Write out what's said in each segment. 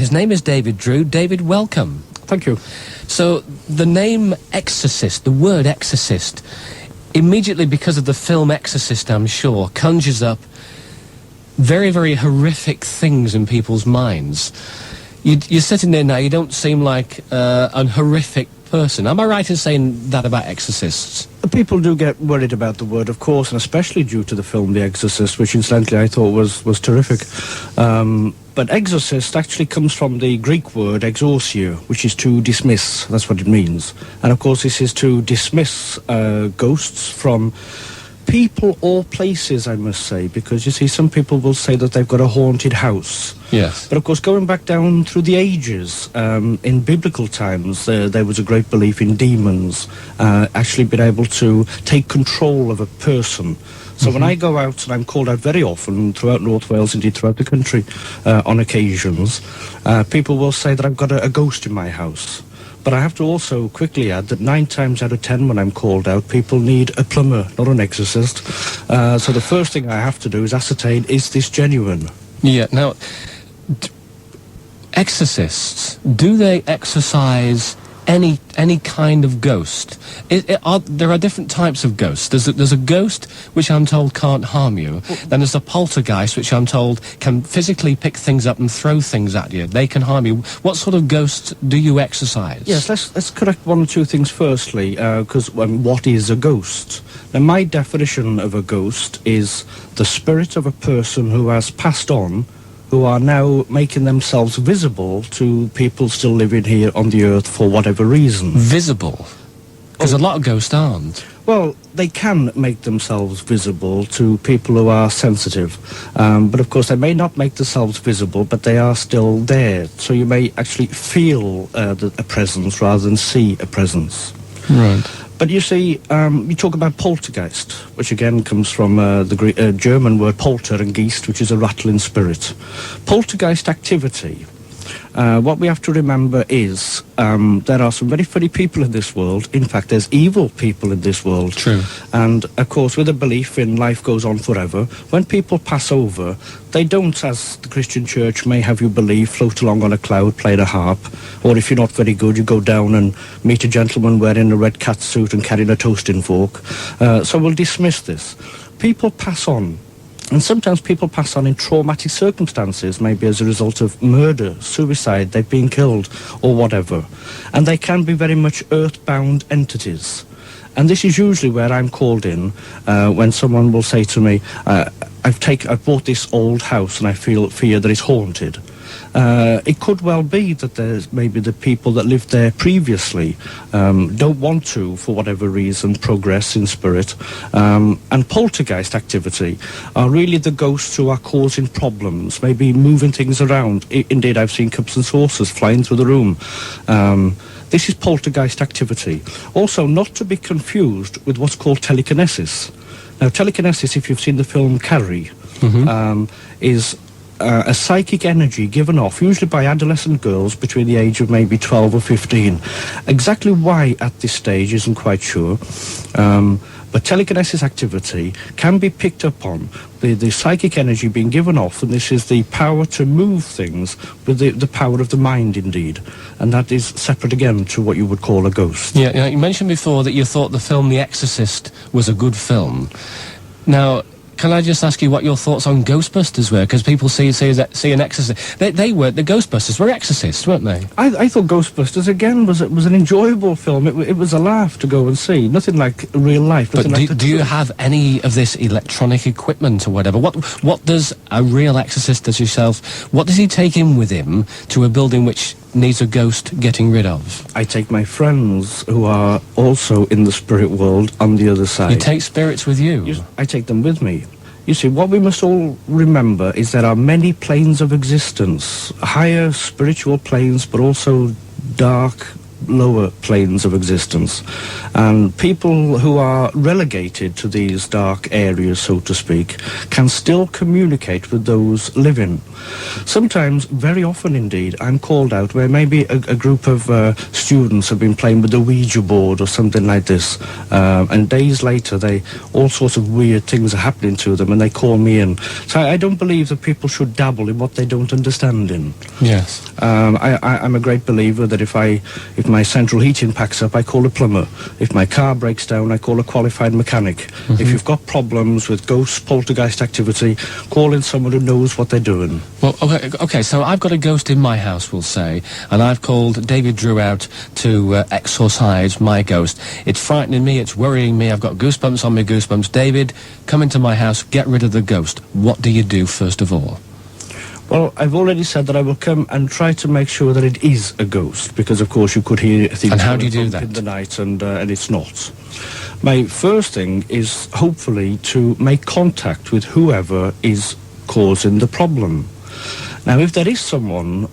His name is David Drew. David, welcome. Thank you. So, the name Exorcist, the word Exorcist, immediately because of the film Exorcist, I'm sure, conjures up very, very horrific things in people's minds. You're sitting there now, you don't seem like an horrific person. Am I right in saying that about exorcists? People do get worried about the word, of course, and especially due to the film The Exorcist, which incidentally I thought was terrific. But exorcist actually comes from the Greek word exorcio, which is to dismiss. That's what it means. And of course this is to dismiss ghosts from people or places, I must say, because you see, some people will say that they've got a haunted house. Yes. But of course, going back down through the ages, in biblical times, there was a great belief in demons actually being able to take control of a person. So when I go out, and I'm called out very often throughout North Wales, indeed throughout the country, on occasions, people will say that I've got a ghost in my house. But I have to also quickly add that 9 times out of 10 when I'm called out, people need a plumber, not an exorcist. So the first thing I have to do is ascertain, is this genuine? Yeah, now, exorcists, do they exorcise any kind of ghost? There are different types of ghosts. There's a ghost which I'm told can't harm you. Then there's a poltergeist which I'm told can physically pick things up and throw things at you. They can harm you. What sort of ghosts do you exorcise? Yes, let's correct one or two things firstly, because what is a ghost? Now, my definition of a ghost is the spirit of a person who has passed on, who are now making themselves visible to people still living here on the earth for whatever reason. Visible? Because a lot of ghosts aren't. Well, they can make themselves visible to people who are sensitive. But of course, they may not make themselves visible, but they are still there. So you may actually feel a presence rather than see a presence. Right. But you see, you talk about poltergeist, which again comes from the German word polter and geist, which is a rattling spirit. Poltergeist activity, what we have to remember is there are some very funny people in this world. In fact, there's evil people in this world. True. And of course, with a belief in life goes on forever, when people pass over, they don't, as the Christian church may have you believe, float along on a cloud playing a harp, or if you're not very good, you go down and meet a gentleman wearing a red catsuit and carrying a toasting fork. So we'll dismiss this. People pass on. And sometimes people pass on in traumatic circumstances, maybe as a result of murder, suicide, they've been killed, or whatever. And they can be very much earthbound entities. And this is usually where I'm called in, when someone will say to me, I've bought this old house and I fear that it's haunted. It could well be that there's maybe the people that lived there previously don't want to, for whatever reason, progress in spirit. And poltergeist activity are really the ghosts who are causing problems, maybe moving things around. Indeed, I've seen cups and saucers flying through the room. This is poltergeist activity. Also, not to be confused with what's called telekinesis. Now, telekinesis, if you've seen the film Carrie, is a psychic energy given off, usually by adolescent girls between the age of maybe 12 or 15. Exactly why at this stage isn't quite sure, but telekinesis activity can be picked up on, the psychic energy being given off, and this is the power to move things with the power of the mind, indeed. And that is separate again to what you would call a ghost. Yeah, you mentioned before that you thought the film The Exorcist was a good film. Now, can I just ask you what your thoughts on Ghostbusters were? Because people see an exorcist. The Ghostbusters were exorcists, weren't they? I thought Ghostbusters, again, was an enjoyable film. It was a laugh to go and see. Nothing like real life. But do you have any of this electronic equipment or whatever? What does a real exorcist as yourself, what does he take in with him to a building which needs a ghost getting rid of? I take my friends who are also in the spirit world on the other side. You take spirits with you? I take them with me. You see, what we must all remember is there are many planes of existence, higher spiritual planes, but also dark, lower planes of existence. And people who are relegated to these dark areas, so to speak, can still communicate with those living. Sometimes, very often indeed, I'm called out where maybe a group of students have been playing with the Ouija board or something like this, and days later all sorts of weird things are happening to them, and they call me in. So I don't believe that people should dabble in what they don't understand in. Yes. I'm a great believer that if my central heating packs up, I call a plumber. If my car breaks down, I call a qualified mechanic. If you've got problems with ghost, poltergeist activity, call in someone who knows what they're doing. Well, okay, so I've got a ghost in my house, we'll say, and I've called David Drew out to exorcise my ghost. It's frightening me, it's worrying me, I've got goosebumps on me goosebumps. David, come into my house, get rid of the ghost. What do you do first of all? Well, I've already said that I will come and try to make sure that it is a ghost, because of course you could hear things and how do you do that? in the night, and it's not. My first thing is hopefully to make contact with whoever is causing the problem. Now, if there is someone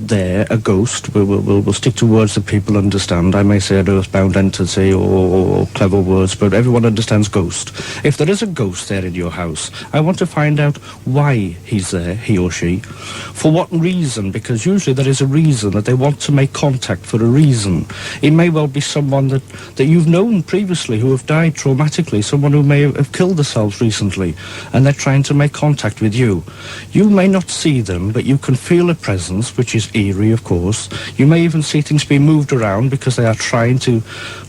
there, a ghost, we'll stick to words that people understand. I may say an earthbound entity or clever words, but everyone understands ghost. If there is a ghost there in your house, I want to find out why he's there, he or she. For what reason? Because usually there is a reason that they want to make contact for a reason. It may well be someone that you've known previously who have died traumatically, someone who may have killed themselves recently, and they're trying to make contact with you. You may not see them, but you can feel a presence, which is eerie, of course. You may even see things being moved around because they are trying to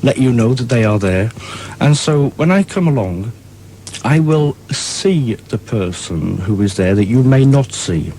let you know that they are there. And so when I come along, I will see the person who is there that you may not see.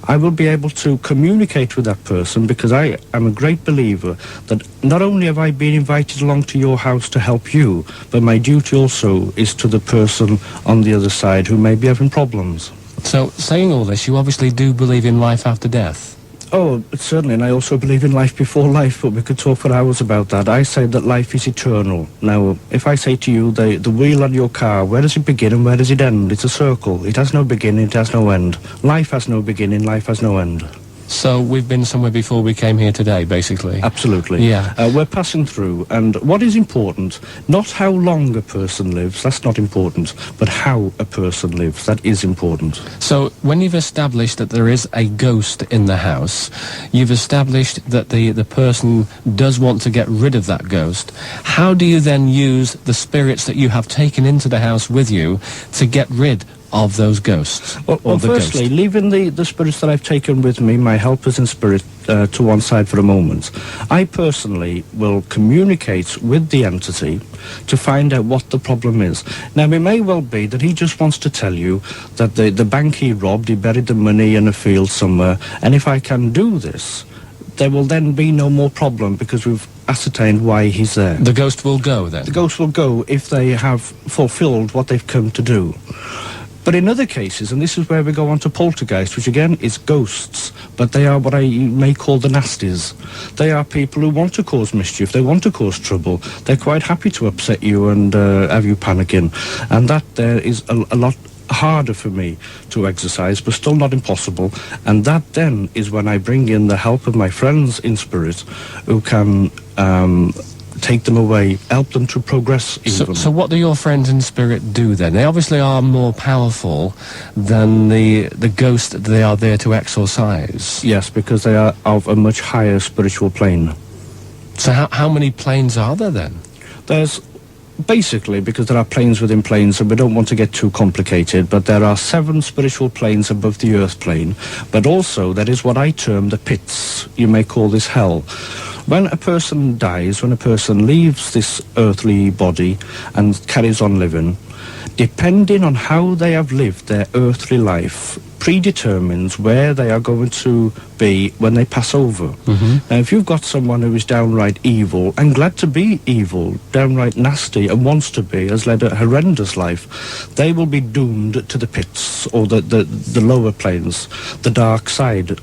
I will be able to communicate with that person, because I am a great believer that not only have I been invited along to your house to help you, but my duty also is to the person on the other side who may be having problems. So, saying all this, you obviously do believe in life after death? Oh, certainly, and I also believe in life before life, but we could talk for hours about that. I say that life is eternal. Now, if I say to you, the wheel on your car, where does it begin and where does it end? It's a circle. It has no beginning, it has no end. Life has no beginning, life has no end. So we've been somewhere before we came here today, basically? Absolutely. Yeah. We're passing through, and what is important, not how long a person lives, that's not important, but how a person lives, that is important. So when you've established that there is a ghost in the house, you've established that the person does want to get rid of that ghost, how do you then use the spirits that you have taken into the house with you to get rid of those ghosts? Well, firstly, leaving the spirits that I've taken with me, my helpers in spirit, to one side for a moment, I personally will communicate with the entity to find out what the problem is. Now, it may well be that he just wants to tell you that the bank he robbed, he buried the money in a field somewhere, and if I can do this, there will then be no more problem, because we've ascertained why he's there. The ghost will go, then? The ghost will go if they have fulfilled what they've come to do. But in other cases, and this is where we go on to poltergeists, which again is ghosts, but they are what I may call the nasties. They are people who want to cause mischief, they want to cause trouble, they're quite happy to upset you and have you panicking. And that there is a lot harder for me to exercise, but still not impossible. And that then is when I bring in the help of my friends in spirit, who can take them away, help them to progress even. So what do your friends in spirit do then? They obviously are more powerful than the ghost that they are there to exorcise. Yes, because they are of a much higher spiritual plane. So how many planes are there then? There's basically, because there are planes within planes, and we don't want to get too complicated, but there are 7 spiritual planes above the earth plane, but also there is what I term the pits. You may call this hell. When a person dies, when a person leaves this earthly body and carries on living, depending on how they have lived their earthly life, predetermines where they are going to be when they pass over. Now, if you've got someone who is downright evil, and glad to be evil, downright nasty, and wants to be, has led a horrendous life, they will be doomed to the pits, or the lower planes, the dark side.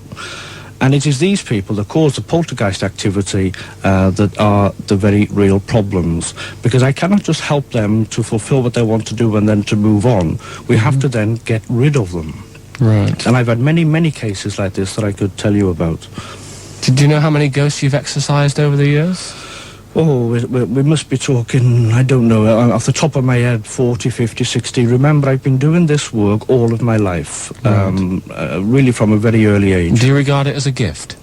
And it is these people that cause the poltergeist activity that are the very real problems. Because I cannot just help them to fulfill what they want to do and then to move on. We have to then get rid of them. Right. And I've had many, many cases like this that I could tell you about. Do you know how many ghosts you've exorcised over the years? Oh, we must be talking, I don't know, off the top of my head, 40, 50, 60. Remember, I've been doing this work all of my life, really from a very early age. Do you regard it as a gift?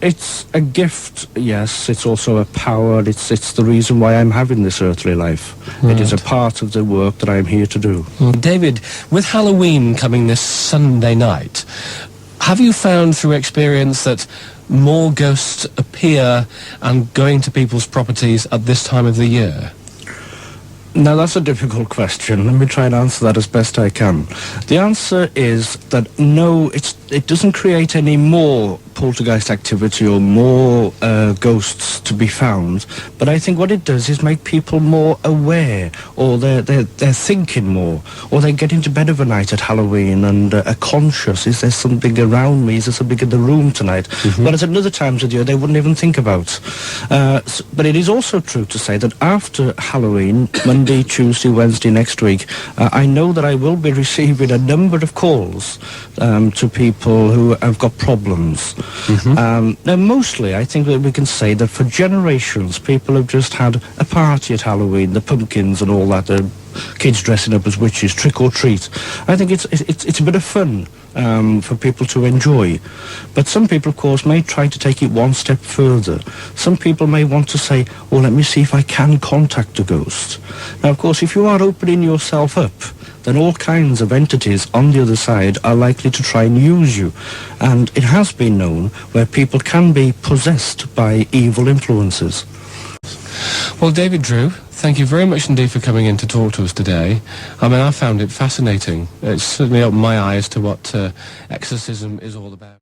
It's a gift, yes. It's also a power. It's the reason why I'm having this earthly life. Right. It is a part of the work that I'm here to do. Well, David, with Halloween coming this Sunday night, have you found through experience that more ghosts appear and go into people's properties at this time of the year? Now, that's a difficult question. Let me try and answer that as best I can. The answer is that no, it doesn't create any more poltergeist activity or more ghosts to be found, but I think what it does is make people more aware, or they're thinking more, or they get into bed of a night at Halloween and are conscious, is there something around me, is there something in the room tonight? Whereas at other times of the year they wouldn't even think about. But it is also true to say that after Halloween, Monday, Tuesday, Wednesday next week, I know that I will be receiving a number of calls to people who have got problems. Now, mostly, I think that we can say that for generations, people have just had a party at Halloween, the pumpkins and all that, the kids dressing up as witches, trick or treat. I think it's a bit of fun for people to enjoy. But some people, of course, may try to take it one step further. Some people may want to say, oh, let me see if I can contact a ghost. Now, of course, if you are opening yourself up, then all kinds of entities on the other side are likely to try and use you. And it has been known where people can be possessed by evil influences. Well, David Drew, thank you very much indeed for coming in to talk to us today. I mean, I found it fascinating. It's certainly opened my eyes to what exorcism is all about.